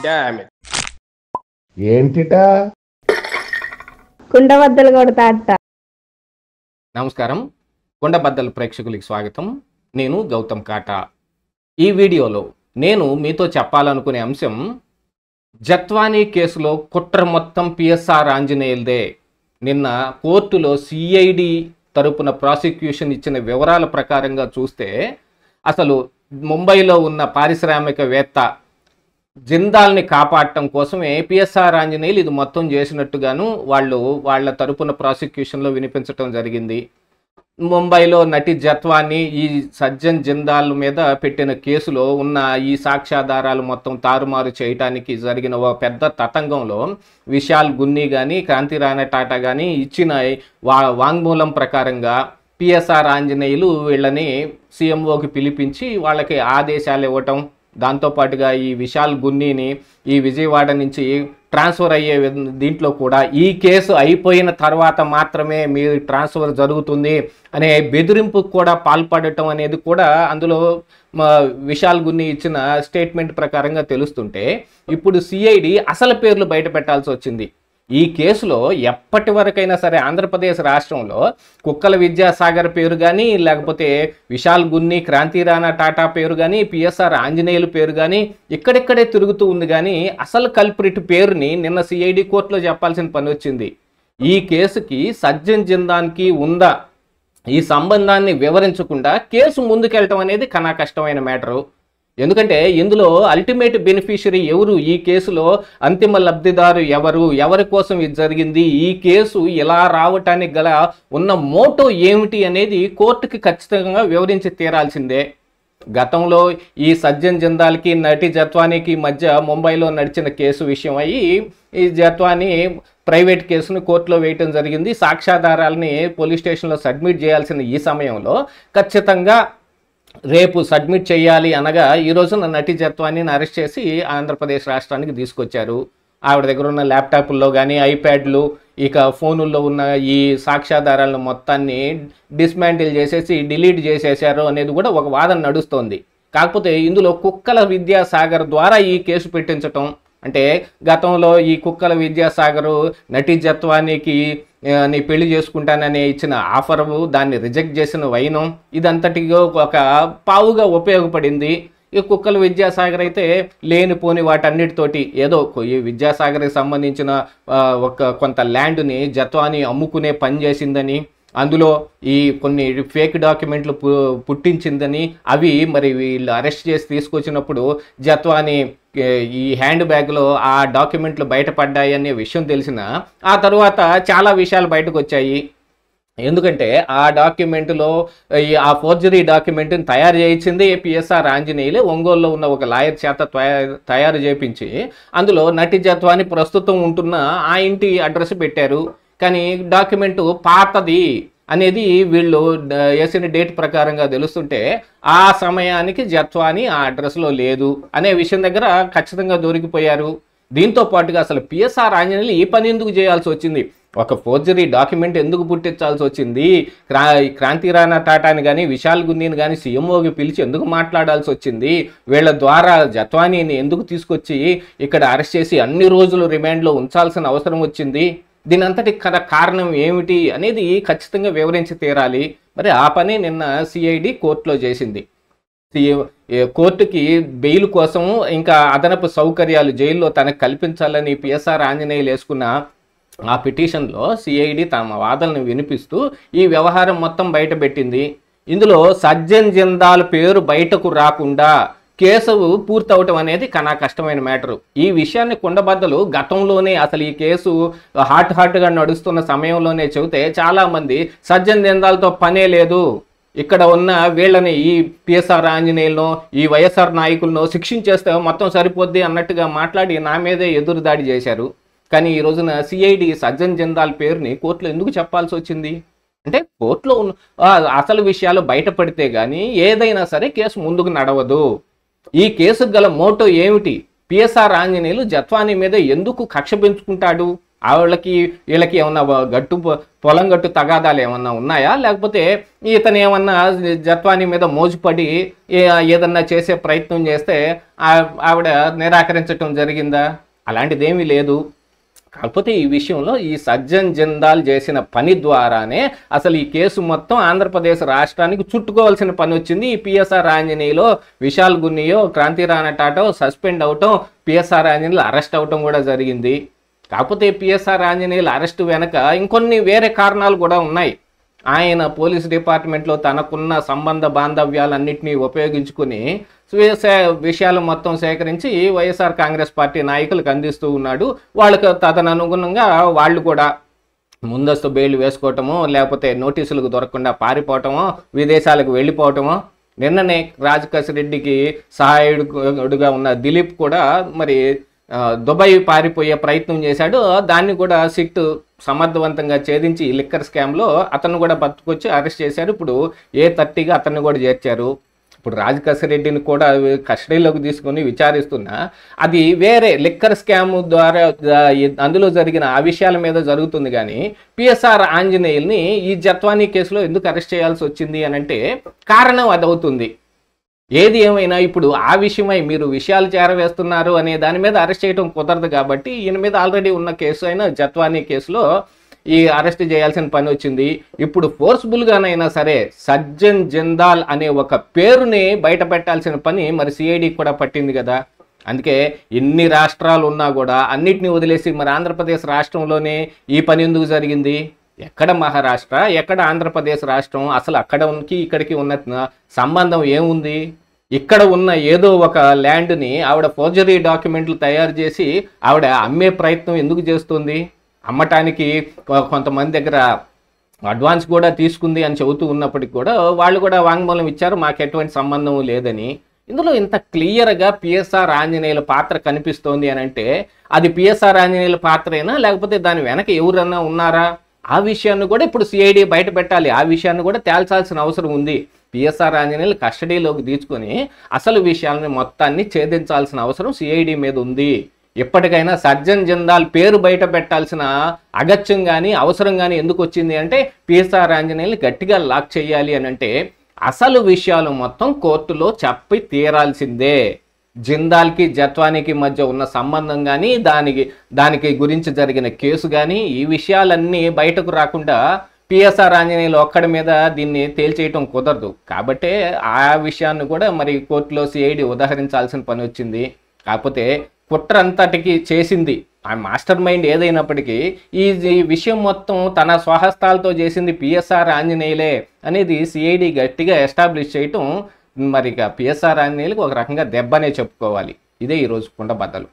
Damn it. ఏంటిటా కుండబద్దలు కొడతా అట్ట. నమస్కారం, కొండబద్దలు ప్రేక్షకులకి స్వాగతం. నేను గౌతమ్ కాటా. ఈ వీడియోలో నేను మీతో చెప్పాలనుకునే అంశం, జత్వానీ కేసులో కుట్ర మొత్తం పిఎస్ఆర్ ఆంజనేయులదే. నిన్న కోర్టులో సిఐడి తరపున ప్రాసిక్యూషన్ ఇచ్చిన వివరాల ప్రకారంగా చూస్తే అసలు ముంబైలో ఉన్న పారిశ్రామికవేత్త జిందాల్ని కాపాడటం కోసమే పిఎస్ఆర్ ఆంజనేయులు ఇది మొత్తం చేసినట్టుగాను వాళ్ళ తరపున ప్రాసిక్యూషన్లో వినిపించటం జరిగింది. ముంబైలో నటి జత్వాని ఈ సజ్జన్ జిందాల్ మీద పెట్టిన కేసులో ఉన్న ఈ సాక్ష్యాధారాలు మొత్తం తారుమారు చేయటానికి జరిగిన ఒక పెద్ద తతంగంలో విశాల్ గున్ని కానీ క్రాంతి రాణా టాటా కానీ ఇచ్చిన వాంగ్మూలం ప్రకారంగా పిఎస్ఆర్ ఆంజనేయులు వీళ్ళని సీఎంఓకి పిలిపించి వాళ్ళకి ఆదేశాలు ఇవ్వటం, దాంతోపాటుగా ఈ విశాల్ గున్నీని ఈ విజయవాడ నుంచి ట్రాన్స్ఫర్ అయ్యే దీంట్లో కూడా ఈ కేసు అయిపోయిన తర్వాత మాత్రమే మీ ట్రాన్స్ఫర్ జరుగుతుంది అనే బెదిరింపుకు కూడా పాల్పడటం అనేది కూడా అందులో విశాల్ గున్ని ఇచ్చిన స్టేట్మెంట్ ప్రకారంగా తెలుస్తుంటే, ఇప్పుడు సిఐడి అసలు పేర్లు బయట పెట్టాల్సి వచ్చింది. ఈ కేసులో ఎప్పటి వరకైనా సరే ఆంధ్రప్రదేశ్ రాష్ట్రంలో కుక్కల విద్యాసాగర్ పేరు కానీ, లేకపోతే విశాల్ గున్ని క్రాంతి రాణా టాటా పేరు కానీ, పిఎస్ఆర్ ఆంజనేయులు పేరు కానీ ఇక్కడిక్కడే తిరుగుతూ ఉంది. కానీ అసలు కల్ప్రిట్ పేరుని నిన్న సిఐడి కోర్టులో చెప్పాల్సిన పని వచ్చింది. ఈ కేసుకి సజ్జన్ జిందాల్కి ఉందా ఈ సంబంధాన్ని వివరించకుండా కేసు ముందుకెళ్ళటం అనేది కన్నా కష్టమైన మ్యాటరు. ఎందుకంటే ఇందులో అల్టిమేట్ బెనిఫిషరీ ఎవరు, ఈ కేసులో అంతిమ లబ్ధిదారు ఎవరి కోసం ఇది జరిగింది, ఈ కేసు ఇలా రావటానికి గల ఉన్న మోటో ఏమిటి అనేది కోర్టుకి ఖచ్చితంగా వివరించి తీరాల్సిందే. గతంలో ఈ సజ్జన్ జిందాల్కి నటి జత్వానీకి మధ్య ముంబైలో నడిచిన కేసు విషయం అయ్యి ఈ జత్వానీ ప్రైవేట్ కేసును కోర్టులో వేయటం జరిగింది. సాక్ష్యాధారాలని పోలీస్ స్టేషన్లో సబ్మిట్ చేయాల్సిన ఈ సమయంలో ఖచ్చితంగా రేపు సబ్మిట్ చేయాలి అనగా ఈ రోజున నటి జత్వానీని అరెస్ట్ చేసి ఆంధ్రప్రదేశ్ రాష్ట్రానికి తీసుకొచ్చారు. ఆవిడ దగ్గర ఉన్న ల్యాప్టాప్ల్లో కానీ, ఐప్యాడ్లు, ఇక ఫోనుల్లో ఉన్న ఈ సాక్ష్యాధారాలను మొత్తాన్ని డిస్మాంటిల్ చేసేసి డిలీట్ చేసేసారు అనేది కూడా ఒక వాదన నడుస్తోంది. కాకపోతే ఇందులో కుక్కల విద్యాసాగర్ ద్వారా ఈ కేసు పెట్టించటం, అంటే గతంలో ఈ కుక్కల విద్యాసాగరు నటి జత్వానీకి నీ పెళ్లి చేసుకుంటానని ఇచ్చిన ఆఫర్, దాన్ని రిజెక్ట్ చేసిన వైనం, ఇదంతటిగా ఒక పావుగా ఉపయోగపడింది. ఈ కుక్కల విద్యాసాగర్ అయితే లేనిపోని వాటన్నిటితోటి ఏదో ఈ విద్యాసాగర్కి సంబంధించిన కొంత ల్యాండ్ని జత్వానీ అమ్ముకునే పని చేసిందని, అందులో ఈ కొన్ని ఫేక్ డాక్యుమెంట్లు పుట్టించిందని, అవి మరి వీళ్ళు అరెస్ట్ చేసి తీసుకొచ్చినప్పుడు జత్వానీ ఈ హ్యాండ్ బ్యాగ్లో ఆ డాక్యుమెంట్లు బయటపడ్డాయి అనే విషయం తెలిసిన ఆ తర్వాత చాలా విషయాలు బయటకు వచ్చాయి. ఎందుకంటే ఆ డాక్యుమెంట్లో ఆ ఫోర్జరీ డాక్యుమెంట్ని తయారు చేయించింది పిఎస్ఆర్ ఆంజనేయులు ఒంగోలులో ఉన్న ఒక లాయర్ చేత తయారు చేయించి అందులో నటి జత్వానీ ప్రస్తుతం ఉంటున్న ఆ ఇంటి అడ్రస్ పెట్టారు. కానీ డాక్యుమెంటు పాతది అనేది వీళ్ళు వేసిన డేట్ ప్రకారంగా తెలుస్తుంటే ఆ సమయానికి జత్వానీ ఆ అడ్రస్లో లేదు అనే విషయం దగ్గర ఖచ్చితంగా దొరికిపోయారు. దీంతో పాటుగా అసలు పిఎస్ఆర్ ఆంజనేయులు ఈ పని ఎందుకు చేయాల్సి వచ్చింది, ఒక ఫోర్జరీ డాక్యుమెంట్ ఎందుకు పుట్టించాల్సి వచ్చింది, క్రాంతి రాణా టాటాని కానీ విశాల్ గున్నీని కానీ సీఎంఓకి పిలిచి ఎందుకు మాట్లాడాల్సి వచ్చింది, వీళ్ళ ద్వారా జత్వానీని ఎందుకు తీసుకొచ్చి ఇక్కడ అరెస్ట్ చేసి అన్ని రోజులు రిమాండ్లో ఉంచాల్సిన అవసరం వచ్చింది, దీని అంతటి కారణం ఏమిటి అనేది ఖచ్చితంగా వివరించి తీరాలి. మరి ఆ పని నిన్న సిఐడి కోర్టులో చేసింది. కోర్టుకి బెయిల్ కోసం ఇంకా అదనపు సౌకర్యాలు జైల్లో తనకు కల్పించాలని పిఎస్ఆర్ ఆంజనేయులు వేసుకున్న ఆ పిటిషన్లో సిఐడి తమ వాదనను వినిపిస్తూ ఈ వ్యవహారం మొత్తం బయటపెట్టింది. ఇందులో సజ్జన్ జిందాల్ పేరు బయటకు రాకుండా కేసు పూర్తవటం అనేది కన్నా కష్టమైన మ్యాటరు. ఈ విషయాన్ని కుండబద్దలు గతంలోనే అసలు ఈ కేసు హాట్గా నడుస్తున్న సమయంలోనే చెబితే చాలామంది సజ్జన్ జిందాల్తో పనే లేదు, ఇక్కడ ఉన్న వీళ్ళని ఈ పిఎస్ఆర్ ఆంజనేయులను ఈ వైఎస్ఆర్ నాయకులను శిక్షించేస్తే మొత్తం సరిపోద్ది అన్నట్టుగా మాట్లాడి నా మీదే ఎదురుదాడి చేశారు. కానీ ఈ రోజున సిఐడి సజ్జన్ జిందాల్ పేరుని కోర్టులో ఎందుకు చెప్పాల్సి వచ్చింది అంటే, కోర్టులో ఉన్న అసలు విషయాలు బయటపడితే కానీ ఏదైనా సరే కేసు ముందుకు నడవదు. ఈ కేసుకు గల మోటో ఏమిటి, పిఎస్ఆర్ ఆంజనేయులు జత్వానీ మీద ఎందుకు కక్ష పెంచుకుంటాడు, ఆవిళ్ళకి వీళ్ళకి ఏమన్నా పొలం గట్టు తగాదాలు ఏమన్నా ఉన్నాయా, లేకపోతే ఇతను ఏమన్నా జత్వానీ మీద మోజుపడి ఏదన్నా చేసే ప్రయత్నం చేస్తే ఆవిడ నిరాకరించటం జరిగిందా? అలాంటిదేమీ లేదు. కాకపోతే ఈ విషయంలో ఈ సజ్జన్ జిందాల్ చేసిన పని ద్వారానే అసలు ఈ కేసు మొత్తం ఆంధ్రప్రదేశ్ రాష్ట్రానికి చుట్టుకోవాల్సిన పని వచ్చింది. ఈ పిఎస్ఆర్ ఆంజనేయులో విశాల్ గున్నియో, క్రాంతి రాణా టాటో సస్పెండ్ అవటం, పిఎస్ఆర్ ఆంజనేయులు అరెస్ట్ అవటం కూడా జరిగింది. కాకపోతే పిఎస్ఆర్ ఆంజనేయులు అరెస్ట్ వెనక ఇంకొన్ని వేరే కారణాలు కూడా ఉన్నాయి. ఆయన పోలీస్ డిపార్ట్మెంట్లో తనకున్న సంబంధ బాంధవ్యాలన్నింటినీ ఉపయోగించుకుని విషయాలు మొత్తం సేకరించి వైఎస్ఆర్ కాంగ్రెస్ పార్టీ నాయకులకు అందిస్తూ ఉన్నాడు. వాళ్ళకు తదనుగుణంగా వాళ్ళు కూడా ముందస్తు బెయిల్ వేసుకోవటమో, లేకపోతే నోటీసులకు దొరకకుండా పారిపోవటమో, విదేశాలకు వెళ్ళిపోవటమో. నిన్ననే రాజకేశ్ రెడ్డికి సహాయుడుగా ఉన్న దిలీప్ కూడా మరి దుబాయ్ పారిపోయే ప్రయత్నం చేశాడు. దాన్ని కూడా సిట్ సమర్థవంతంగా ఛేదించి లిక్కర్ స్కామ్లో అతను కూడా బతుకొచ్చి అరెస్ట్ చేశారు. ఇప్పుడు A30గా అతన్ని కూడా చేర్చారు. ఇప్పుడు రాజకేశ్ రెడ్డిని కూడా కస్టడీలోకి తీసుకొని విచారిస్తున్నా అది వేరే లిక్కర్ స్కామ్ ద్వారా అందులో జరిగిన ఆ విషయాల మీద జరుగుతుంది. కానీ పిఎస్ఆర్ ఆంజనేయుల్ని ఈ జత్వానీ కేసులో ఎందుకు అరెస్ట్ చేయాల్సి వచ్చింది అని అంటే కారణం అదవుతుంది. ఏది ఏమైనా ఇప్పుడు ఆ విషయమై మీరు విషయాలు చేరవేస్తున్నారు అనే దాని మీద అరెస్ట్ చేయడం కుదరదు. కాబట్టి ఈయన మీద ఆల్రెడీ ఉన్న కేసు అయిన జత్వానీ కేసులో ఈ అరెస్ట్ చేయాల్సిన పని వచ్చింది. ఇప్పుడు ఫోర్స్ఫుల్గానైనా సరే సజ్జన్ జిందాల్ అనే ఒక పేరుని బయట పెట్టాల్సిన పని మరి సిఐడి కూడా పట్టింది కదా. అందుకే ఎన్ని రాష్ట్రాలు ఉన్నా కూడా అన్నిటినీ వదిలేసి మరి ఆంధ్రప్రదేశ్ రాష్ట్రంలోనే ఈ పని ఎందుకు జరిగింది? ఎక్కడ మహారాష్ట్ర, ఎక్కడ ఆంధ్రప్రదేశ్ రాష్ట్రం? అసలు అక్కడికి ఇక్కడికి ఉన్న సంబంధం ఏముంది? ఇక్కడ ఉన్న ఏదో ఒక ల్యాండ్ని ఆవిడ ఫోర్జరీ డాక్యుమెంట్లు తయారు చేసి ఆవిడ అమ్మే ప్రయత్నం ఎందుకు చేస్తుంది? అమ్మటానికి కొంతమంది దగ్గర అడ్వాన్స్ కూడా తీసుకుంది అని చెబుతూ ఉన్నప్పటికీ కూడా వాళ్ళు కూడా వాంగ్మూలం ఇచ్చారు, మాకు ఎటువంటి సంబంధం లేదని. ఇందులో ఇంత క్లియర్గా పిఎస్ఆర్ ఆంజనేయుల పాత్ర కనిపిస్తోంది అని అంటే అది పిఎస్ఆర్ ఆంజనేయుల పాత్రేనా, లేకపోతే దాని వెనక ఎవరన్నా ఉన్నారా? ఆ విషయాన్ని కూడా ఇప్పుడు సిఐడి బయట పెట్టాలి. ఆ విషయాన్ని కూడా తేల్చాల్సిన అవసరం ఉంది. పిఎస్ఆర్ ఆంజనేయులు కస్టడీలోకి తీసుకొని అసలు విషయాలని మొత్తాన్ని ఛేదించాల్సిన అవసరం సిఐడి మీద ఉంది. ఎప్పటికైనా సజ్జన్ జిందాల్ పేరు బయట పెట్టాల్సిన అగత్యం కానీ అవసరం కానీ ఎందుకు వచ్చింది అంటే పిఎస్ఆర్ ఆంజనేయులు గట్టిగా లాక్ చేయాలి అని అంటే అసలు విషయాలు మొత్తం కోర్టులో చెప్పి తీరాల్సిందే. జిందాల్కి జత్వానీకి మధ్య ఉన్న సంబంధం కానీ దానికి గురించి జరిగిన కేసు కానీ ఈ విషయాలన్నీ బయటకు రాకుండా పిఎస్ఆర్ ఆంజనేయులు ఒక్కడి మీద దీన్ని తేల్చేయటం కుదరదు. కాబట్టే ఆ విషయాన్ని కూడా మరి కోర్టులో సిఐడి ఉదహరించాల్సిన పని వచ్చింది. కాకపోతే కుట్ర అంతటికి చేసింది ఆ మాస్టర్ మైండ్ ఏదైనప్పటికీ ఈ విషయం మొత్తం తన స్వహస్తాలతో చేసింది పిఎస్ఆర్ ఆంజనేయులే అనేది సిఐడి గట్టిగా ఎస్టాబ్లిష్ చేయటం మరి పిఎస్ఆర్ ఆంజనేయులకు ఒక రకంగా దెబ్బనే చెప్పుకోవాలి. ఇదే ఈరోజు కుండబద్దలు.